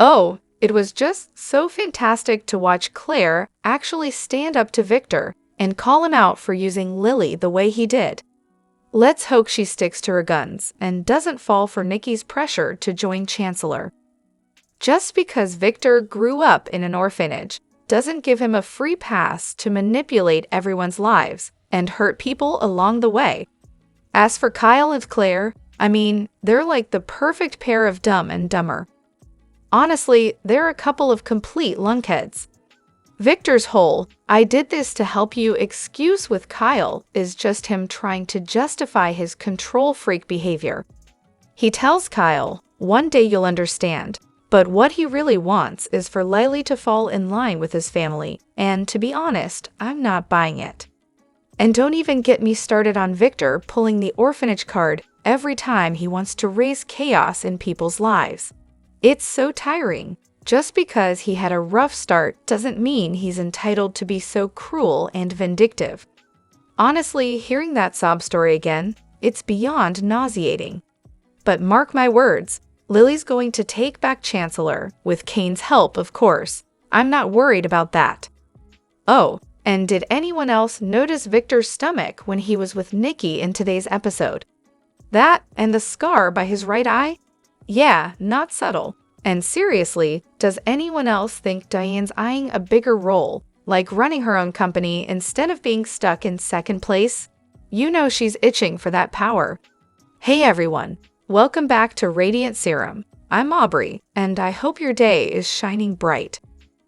Oh, it was just so fantastic to watch Claire actually stand up to Victor and call him out for using Lily the way he did. Let's hope she sticks to her guns and doesn't fall for Nikki's pressure to join Chancellor. Just because Victor grew up in an orphanage doesn't give him a free pass to manipulate everyone's lives and hurt people along the way. As for Kyle and Claire, they're like the perfect pair of Dumb and Dumber. Honestly, they're a couple of complete lunkheads. Victor's whole "I did this to help you" excuse with Kyle is just him trying to justify his control freak behavior. He tells Kyle, "One day you'll understand," but what he really wants is for Lily to fall in line with his family, and to be honest, I'm not buying it. And don't even get me started on Victor pulling the orphanage card every time he wants to raise chaos in people's lives. It's so tiring. Just because he had a rough start doesn't mean he's entitled to be so cruel and vindictive. Honestly, hearing that sob story again, it's beyond nauseating. But mark my words, Lily's going to take back Chancellor, with Kane's help, of course. I'm not worried about that. Oh, and did anyone else notice Victor's stomach when he was with Nikki in today's episode? That and the scar by his right eye? Yeah, not subtle. And seriously, does anyone else think Diane's eyeing a bigger role, like running her own company instead of being stuck in second place? You know she's itching for that power. Hey everyone, welcome back to Radiant Serum. I'm Aubrey, and I hope your day is shining bright.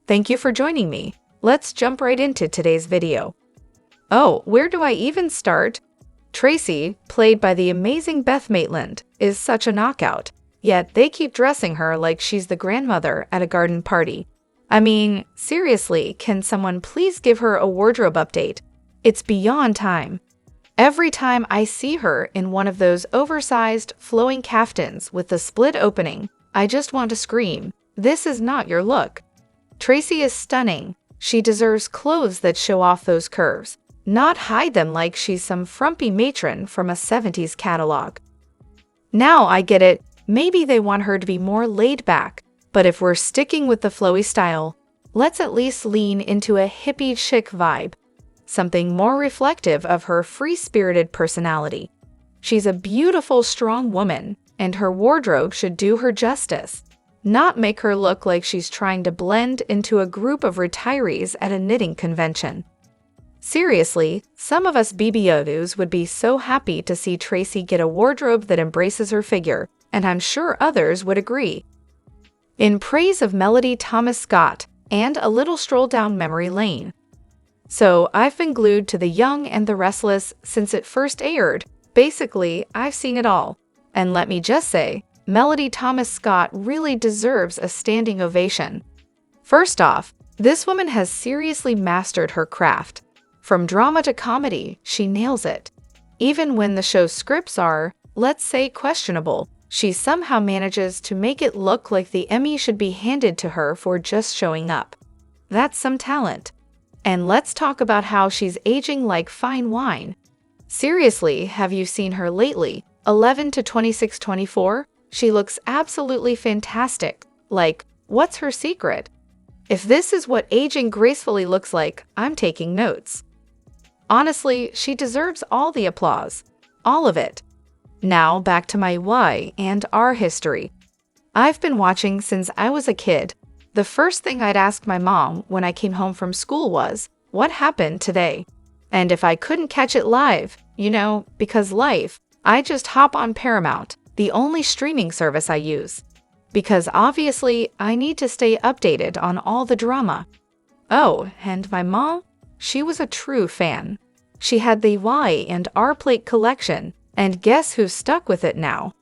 Thank you for joining me. Let's jump right into today's video. Oh, where do I even start? Tracy, played by the amazing Beth Maitland, is such a knockout. Yet they keep dressing her like she's the grandmother at a garden party. Seriously, can someone please give her a wardrobe update? It's beyond time. Every time I see her in one of those oversized, flowing caftans with the split opening, I just want to scream, "This is not your look." Tracy is stunning. She deserves clothes that show off those curves, not hide them like she's some frumpy matron from a 70s catalog. Now I get it. Maybe they want her to be more laid back, but if we're sticking with the flowy style, let's at least lean into a hippie chic vibe, something more reflective of her free-spirited personality. She's a beautiful, strong woman, and her wardrobe should do her justice, not make her look like she's trying to blend into a group of retirees at a knitting convention. Seriously, some of us BBOs would be so happy to see Tracy get a wardrobe that embraces her figure, and I'm sure others would agree. In praise of Melody Thomas Scott and a little stroll down memory lane. So I've been glued to The Young and the Restless since it first aired. Basically, I've seen it all. And let me just say, Melody Thomas Scott really deserves a standing ovation. First off, this woman has seriously mastered her craft. From drama to comedy, she nails it. Even when the show's scripts are, let's say, questionable, she somehow manages to make it look like the Emmy should be handed to her for just showing up. That's some talent. And let's talk about how she's aging like fine wine. Seriously, have you seen her lately? 11 to 26, 24? She looks absolutely fantastic. Like, what's her secret? If this is what aging gracefully looks like, I'm taking notes. Honestly, she deserves all the applause. All of it. Now back to my Y and R history. I've been watching since I was a kid. The first thing I'd ask my mom when I came home from school was, "What happened today?" And if I couldn't catch it live, because life, I just hop on Paramount, the only streaming service I use. Because obviously, I need to stay updated on all the drama. Oh, and my mom? She was a true fan. She had the Y and R plate collection. And guess who's stuck with it now?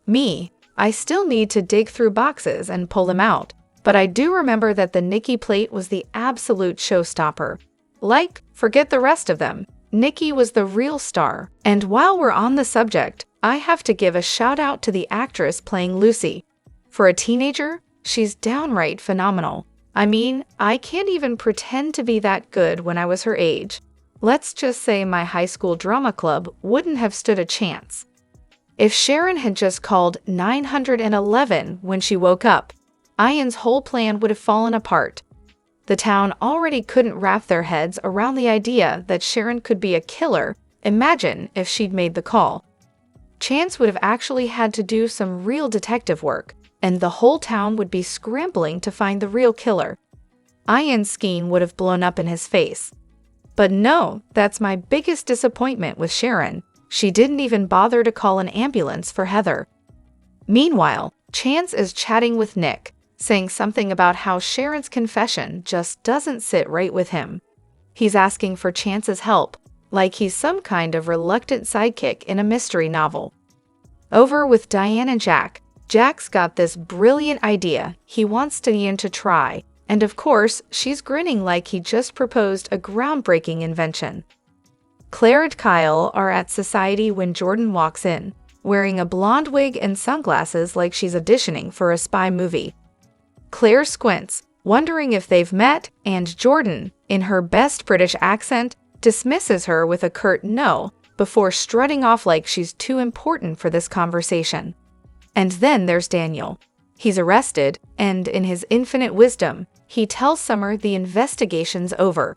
Me. I still need to dig through boxes and pull them out, but I do remember that the Nikki plate was the absolute showstopper. Like, forget the rest of them. Nikki was the real star. And while we're on the subject, I have to give a shout out to the actress playing Lucy. For a teenager, she's downright phenomenal. I can't even pretend to be that good when I was her age. Let's just say my high school drama club wouldn't have stood a chance. If Sharon had just called 911 when she woke up, Ian's whole plan would have fallen apart. The town already couldn't wrap their heads around the idea that Sharon could be a killer. Imagine if she'd made the call. Chance would have actually had to do some real detective work, and the whole town would be scrambling to find the real killer. Ian's scheme would have blown up in his face. But no, that's my biggest disappointment with Sharon. She didn't even bother to call an ambulance for Heather. Meanwhile, Chance is chatting with Nick, saying something about how Sharon's confession just doesn't sit right with him. He's asking for Chance's help, like he's some kind of reluctant sidekick in a mystery novel. Over with Diane and Jack, Jack's got this brilliant idea he wants Diane to try, and of course, she's grinning like he just proposed a groundbreaking invention. Claire and Kyle are at Society when Jordan walks in, wearing a blonde wig and sunglasses like she's auditioning for a spy movie. Claire squints, wondering if they've met, and Jordan, in her best British accent, dismisses her with a curt no, before strutting off like she's too important for this conversation. And then there's Daniel. He's arrested, and in his infinite wisdom, he tells Summer the investigation's over.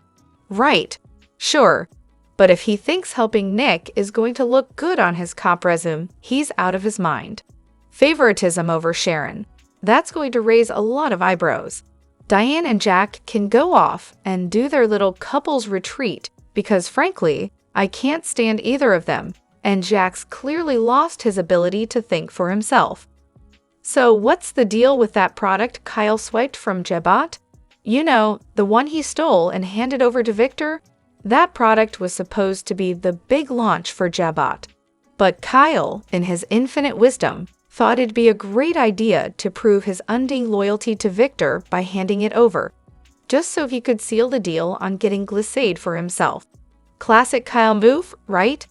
Right, sure, but if he thinks helping Nick is going to look good on his cop resume, he's out of his mind. Favoritism over Sharon. That's going to raise a lot of eyebrows. Diane and Jack can go off and do their little couples retreat because, frankly, I can't stand either of them, and Jack's clearly lost his ability to think for himself. So what's the deal with that product Kyle swiped from Jebot? You know, the one he stole and handed over to Victor? That product was supposed to be the big launch for Jebot. But Kyle, in his infinite wisdom, thought it'd be a great idea to prove his undying loyalty to Victor by handing it over, just so he could seal the deal on getting Glissade for himself. Classic Kyle move, right?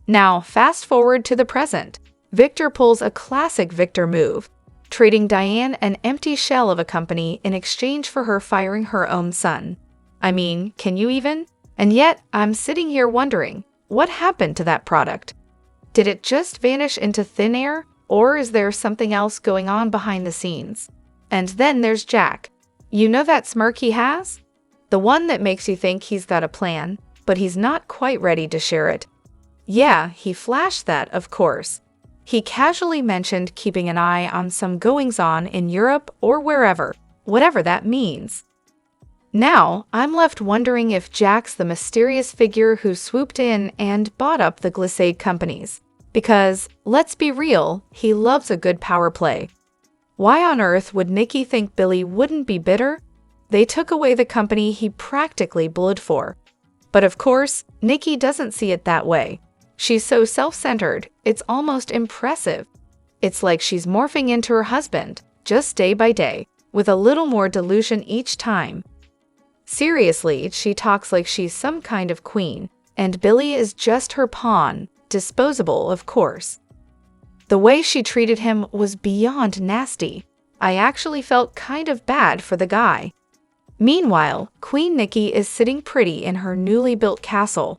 Now, fast forward to the present. Victor pulls a classic Victor move, trading Diane an empty shell of a company in exchange for her firing her own son. I mean, can you even? And yet, I'm sitting here wondering, what happened to that product? Did it just vanish into thin air? Or is there something else going on behind the scenes? And then there's Jack. You know that smirk he has? The one that makes you think he's got a plan, but he's not quite ready to share it. Yeah, he flashed that, of course. He casually mentioned keeping an eye on some goings-on in Europe or wherever, whatever that means. Now, I'm left wondering if Jack's the mysterious figure who swooped in and bought up the Glissade companies. Because, let's be real, he loves a good power play. Why on earth would Nikki think Billy wouldn't be bitter? They took away the company he practically bled for. But of course, Nikki doesn't see it that way. She's so self-centered, it's almost impressive. It's like she's morphing into her husband, just day by day, with a little more delusion each time. Seriously, she talks like she's some kind of queen, and Billy is just her pawn. Disposable, of course. The way she treated him was beyond nasty. I actually felt kind of bad for the guy. Meanwhile, Queen Nikki is sitting pretty in her newly built castle,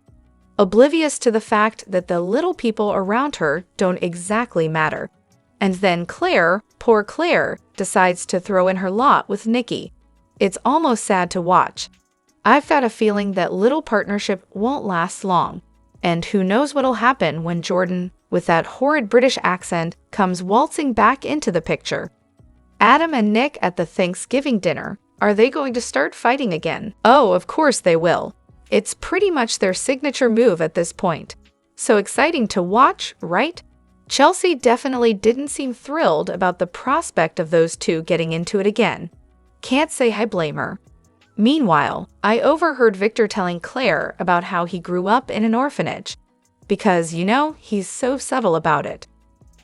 oblivious to the fact that the little people around her don't exactly matter. And then Claire, poor Claire, decides to throw in her lot with Nikki. It's almost sad to watch. I've got a feeling that little partnership won't last long. And who knows what'll happen when Jordan, with that horrid British accent, comes waltzing back into the picture. Adam and Nick at the Thanksgiving dinner. Are they going to start fighting again? Oh, of course they will. It's pretty much their signature move at this point. So exciting to watch, right? Chelsea definitely didn't seem thrilled about the prospect of those two getting into it again. Can't say I blame her. Meanwhile, I overheard Victor telling Claire about how he grew up in an orphanage. Because, you know, he's so subtle about it.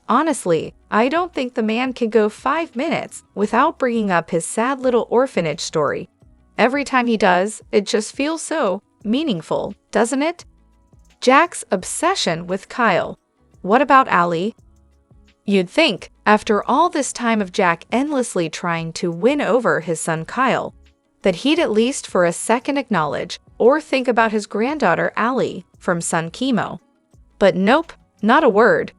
Honestly, I don't think the man can go 5 minutes without bringing up his sad little orphanage story. Every time he does, it just feels so meaningful, doesn't it? Jack's obsession with Kyle. What about Allie? You'd think, after all this time of Jack endlessly trying to win over his son Kyle, that he'd at least for a second acknowledge or think about his granddaughter Allie from Sun Chemo. But nope, not a word.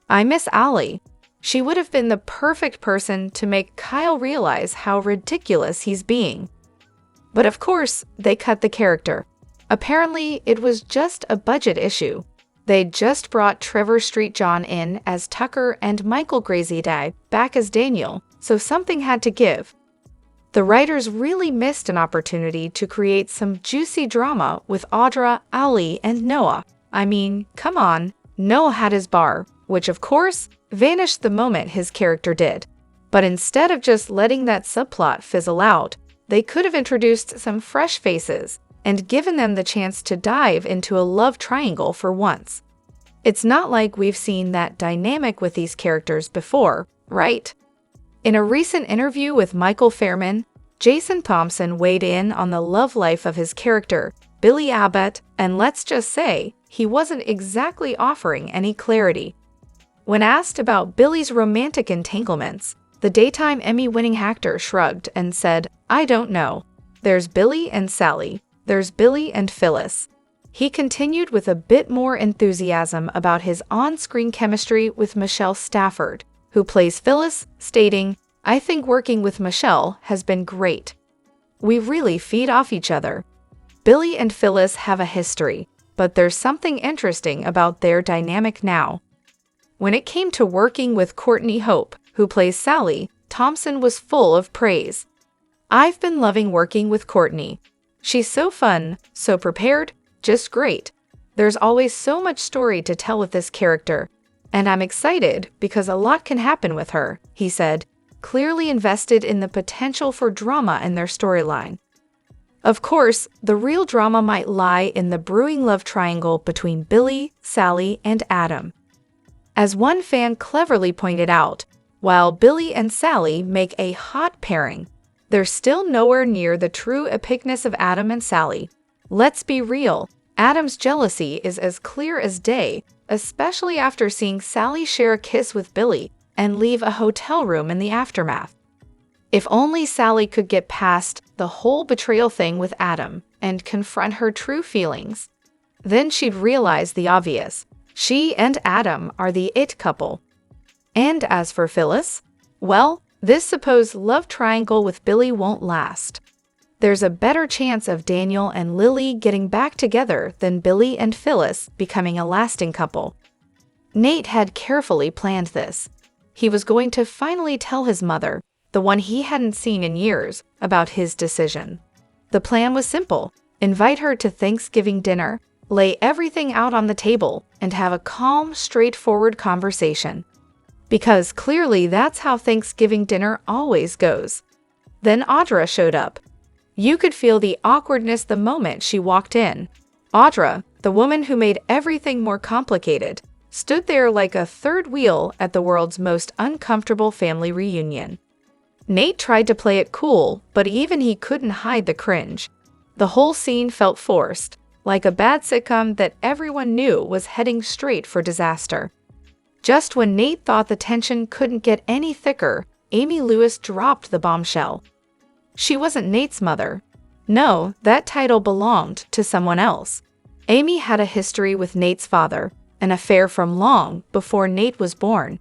I miss Allie. She would have been the perfect person to make Kyle realize how ridiculous he's being. But of course, they cut the character. Apparently, it was just a budget issue. They'd just brought Trevor Street John in as Tucker and Michael Graziadei back as Daniel, so something had to give. The writers really missed an opportunity to create some juicy drama with Audra, Ali, and Noah. I mean, come on, Noah had his bar, which of course vanished the moment his character did. But instead of just letting that subplot fizzle out, they could have introduced some fresh faces and given them the chance to dive into a love triangle for once. It's not like we've seen that dynamic with these characters before, right? In a recent interview with Michael Fairman, Jason Thompson weighed in on the love life of his character, Billy Abbott, and let's just say, he wasn't exactly offering any clarity. When asked about Billy's romantic entanglements, the daytime Emmy-winning actor shrugged and said, "I don't know. There's Billy and Sally. There's Billy and Phyllis." He continued with a bit more enthusiasm about his on-screen chemistry with Michelle Stafford, who plays Phyllis, stating, "I think working with Michelle has been great. We really feed off each other. Billy and Phyllis have a history, but there's something interesting about their dynamic now." When it came to working with Courtney Hope, who plays Sally, Thompson was full of praise. "I've been loving working with Courtney. She's so fun, so prepared, just great. There's always so much story to tell with this character, and I'm excited because a lot can happen with her," he said, clearly invested in the potential for drama in their storyline. Of course, the real drama might lie in the brewing love triangle between Billy, Sally, and Adam. As one fan cleverly pointed out, while Billy and Sally make a hot pairing, they're still nowhere near the true epicness of Adam and Sally. Let's be real, Adam's jealousy is as clear as day, especially after seeing Sally share a kiss with Billy and leave a hotel room in the aftermath. If only Sally could get past the whole betrayal thing with Adam and confront her true feelings. Then she'd realize the obvious. She and Adam are the it couple. And as for Phyllis, well, this supposed love triangle with Billy won't last. There's a better chance of Daniel and Lily getting back together than Billy and Phyllis becoming a lasting couple. Nate had carefully planned this. He was going to finally tell his mother, the one he hadn't seen in years, about his decision. The plan was simple: invite her to Thanksgiving dinner, lay everything out on the table, and have a calm, straightforward conversation. Because clearly that's how Thanksgiving dinner always goes. Then Audra showed up. You could feel the awkwardness the moment she walked in. Audra, the woman who made everything more complicated, stood there like a third wheel at the world's most uncomfortable family reunion. Nate tried to play it cool, but even he couldn't hide the cringe. The whole scene felt forced, like a bad sitcom that everyone knew was heading straight for disaster. Just when Nate thought the tension couldn't get any thicker, Amy Lewis dropped the bombshell. She wasn't Nate's mother. No, that title belonged to someone else. Amy had a history with Nate's father, an affair from long before Nate was born.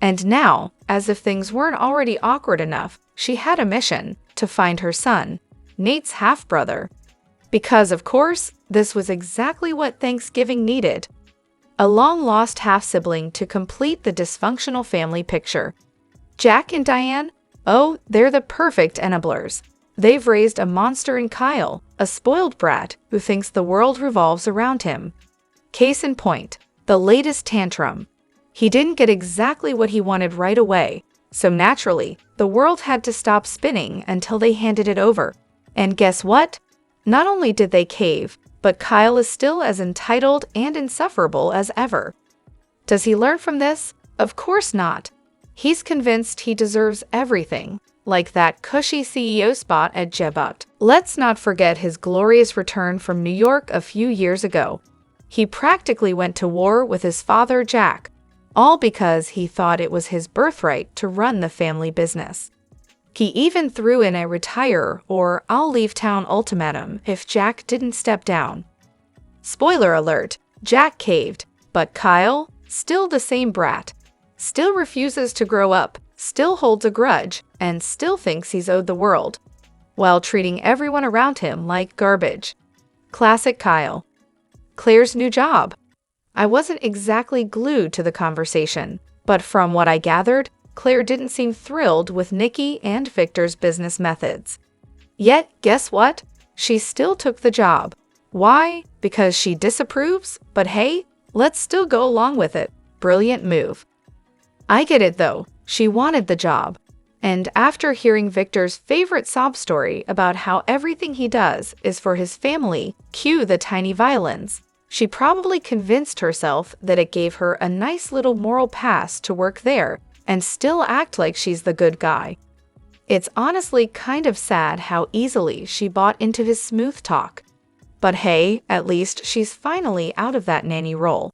And now, as if things weren't already awkward enough, she had a mission to find her son, Nate's half-brother. Because, of course, this was exactly what Thanksgiving needed. A long-lost half-sibling to complete the dysfunctional family picture. Jack and Diane? Oh, they're the perfect enablers. They've raised a monster in Kyle, a spoiled brat who thinks the world revolves around him. Case in point, the latest tantrum. He didn't get exactly what he wanted right away, so naturally, the world had to stop spinning until they handed it over. And guess what? Not only did they cave, but Kyle is still as entitled and insufferable as ever. Does he learn from this? Of course not. He's convinced he deserves everything, like that cushy CEO spot at Jebot. Let's not forget his glorious return from New York a few years ago. He practically went to war with his father, Jack, all because he thought it was his birthright to run the family business. He even threw in a retire or I'll leave town ultimatum if Jack didn't step down. Spoiler alert, Jack caved, but Kyle, still the same brat. still refuses to grow up, still holds a grudge, and still thinks he's owed the world, while treating everyone around him like garbage. Classic Kyle. Claire's new job. I wasn't exactly glued to the conversation, but from what I gathered, Claire didn't seem thrilled with Nikki and Victor's business methods. Yet, guess what? She still took the job. Why? Because she disapproves? But hey, let's still go along with it. Brilliant move. I get it though. She wanted the job. And after hearing Victor's favorite sob story about how everything he does is for his family, cue the tiny violins, she probably convinced herself that it gave her a nice little moral pass to work there and still act like she's the good guy. It's honestly kind of sad how easily she bought into his smooth talk. But hey, at least she's finally out of that nanny role.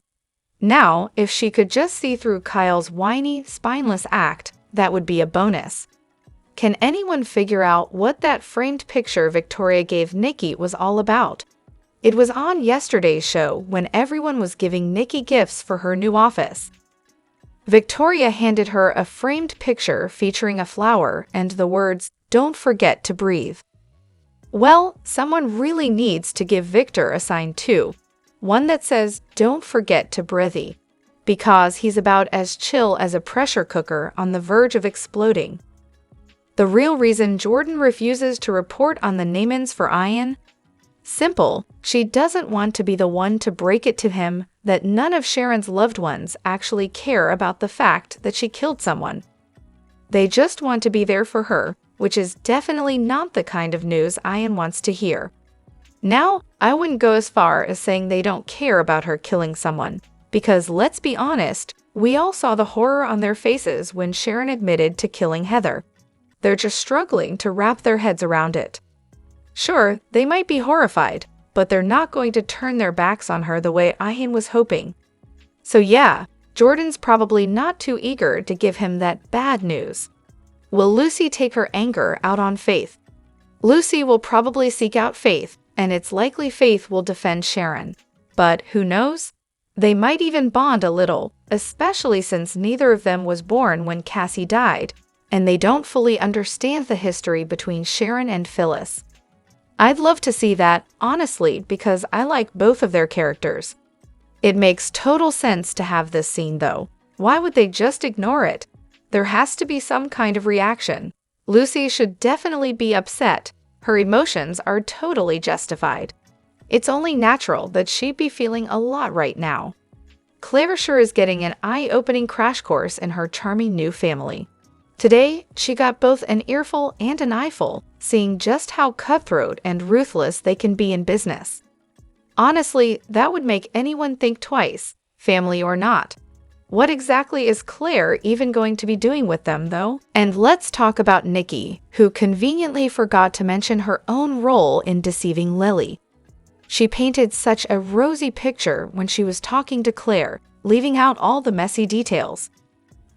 Now, if she could just see through Kyle's whiny, spineless act, that would be a bonus. Can anyone figure out what that framed picture Victoria gave Nikki was all about? It was on yesterday's show when everyone was giving Nikki gifts for her new office. Victoria handed her a framed picture featuring a flower and the words, "Don't forget to breathe." Well, someone really needs to give Victor a sign too. One that says, "Don't forget to breathe," because he's about as chill as a pressure cooker on the verge of exploding. The real reason Jordan refuses to report on the Neumans for Ian? Simple, she doesn't want to be the one to break it to him that none of Sharon's loved ones actually care about the fact that she killed someone. They just want to be there for her, which is definitely not the kind of news Ian wants to hear. Now, I wouldn't go as far as saying they don't care about her killing someone, because let's be honest, we all saw the horror on their faces when Sharon admitted to killing Heather. They're just struggling to wrap their heads around it. Sure, they might be horrified, but they're not going to turn their backs on her the way Ian was hoping. So yeah, Jordan's probably not too eager to give him that bad news. Will Lucy take her anger out on Faith? Lucy will probably seek out Faith, and it's likely Faith will defend Sharon. But who knows? They might even bond a little, especially since neither of them was born when Cassie died, and they don't fully understand the history between Sharon and Phyllis. I'd love to see that, honestly, because I like both of their characters. It makes total sense to have this scene, though. Why would they just ignore it? There has to be some kind of reaction. Lucy should definitely be upset. Her emotions are totally justified. It's only natural that she'd be feeling a lot right now. Claire sure is getting an eye-opening crash course in her charming new family. Today, she got both an earful and an eyeful, seeing just how cutthroat and ruthless they can be in business. Honestly, that would make anyone think twice, family or not. What exactly is Claire even going to be doing with them, though? And let's talk about Nikki, who conveniently forgot to mention her own role in deceiving Lily. She painted such a rosy picture when she was talking to Claire, leaving out all the messy details.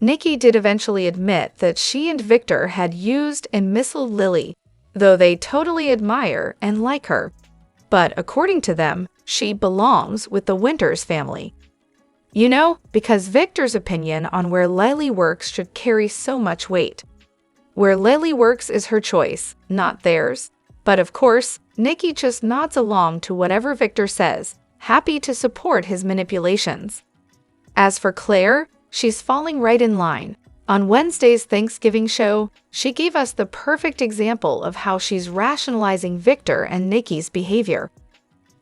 Nikki did eventually admit that she and Victor had used and misled Lily, though they totally admire and like her. But according to them, she belongs with the Winters family. You know, because Victor's opinion on where Lily works should carry so much weight. Where Lily works is her choice, not theirs. But of course, Nikki just nods along to whatever Victor says, happy to support his manipulations. As for Claire, she's falling right in line. On Wednesday's Thanksgiving show, she gave us the perfect example of how she's rationalizing Victor and Nikki's behavior.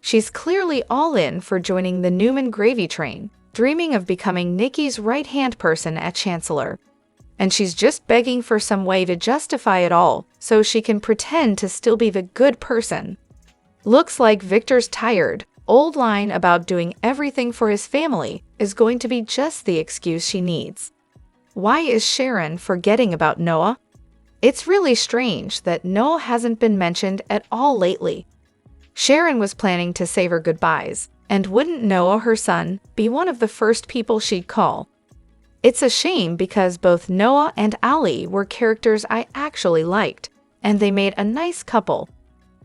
She's clearly all in for joining the Newman gravy train, dreaming of becoming Nikki's right-hand person at Chancellor. And she's just begging for some way to justify it all so she can pretend to still be the good person. Looks like Victor's tired, old line about doing everything for his family is going to be just the excuse she needs. Why is Sharon forgetting about Noah? It's really strange that Noah hasn't been mentioned at all lately. Sharon was planning to say her goodbyes, and wouldn't Noah, her son, be one of the first people she'd call? It's a shame because both Noah and Ali were characters I actually liked, and they made a nice couple.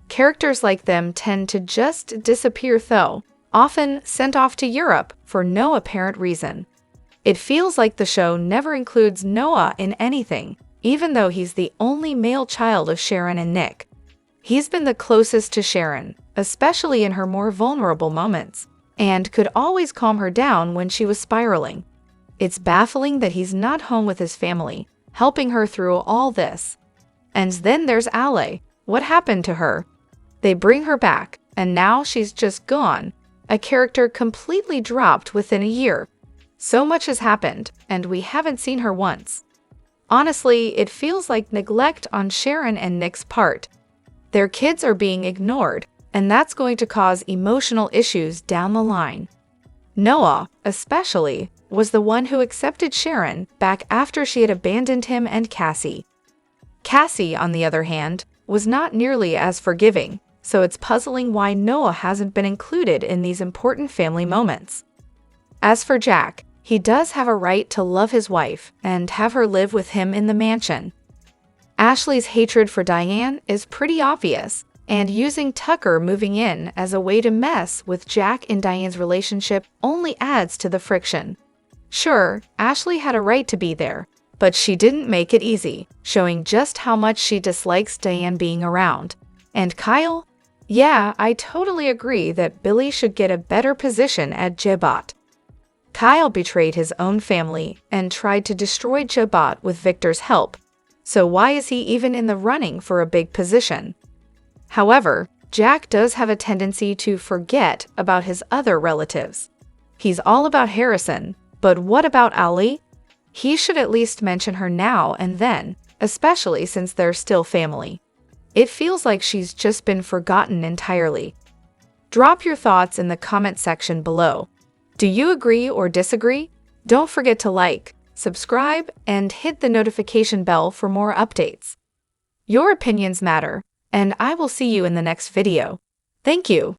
Characters like them tend to just disappear though, often sent off to Europe for no apparent reason. It feels like the show never includes Noah in anything, even though he's the only male child of Sharon and Nick. He's been the closest to Sharon, especially in her more vulnerable moments, and could always calm her down when she was spiraling. It's baffling that he's not home with his family, helping her through all this. And then there's Ale. What happened to her? They bring her back, and now she's just gone, a character completely dropped within a year. So much has happened, and we haven't seen her once. Honestly, it feels like neglect on Sharon and Nick's part. Their kids are being ignored, and that's going to cause emotional issues down the line. Noah, especially, was the one who accepted Sharon back after she had abandoned him and Cassie. Cassie, on the other hand, was not nearly as forgiving, so it's puzzling why Noah hasn't been included in these important family moments. As for Jack, he does have a right to love his wife and have her live with him in the mansion. Ashley's hatred for Diane is pretty obvious, and using Tucker moving in as a way to mess with Jack and Diane's relationship only adds to the friction. Sure, Ashley had a right to be there, but she didn't make it easy, showing just how much she dislikes Diane being around. And Kyle? Yeah, I totally agree that Billy should get a better position at Djibouti. Kyle betrayed his own family and tried to destroy Djibouti with Victor's help, so why is he even in the running for a big position? However, Jack does have a tendency to forget about his other relatives. He's all about Harrison, but what about Ali? He should at least mention her now and then, especially since they're still family. It feels like she's just been forgotten entirely. Drop your thoughts in the comment section below. Do you agree or disagree? Don't forget to like, subscribe, and hit the notification bell for more updates. Your opinions matter, and I will see you in the next video. Thank you.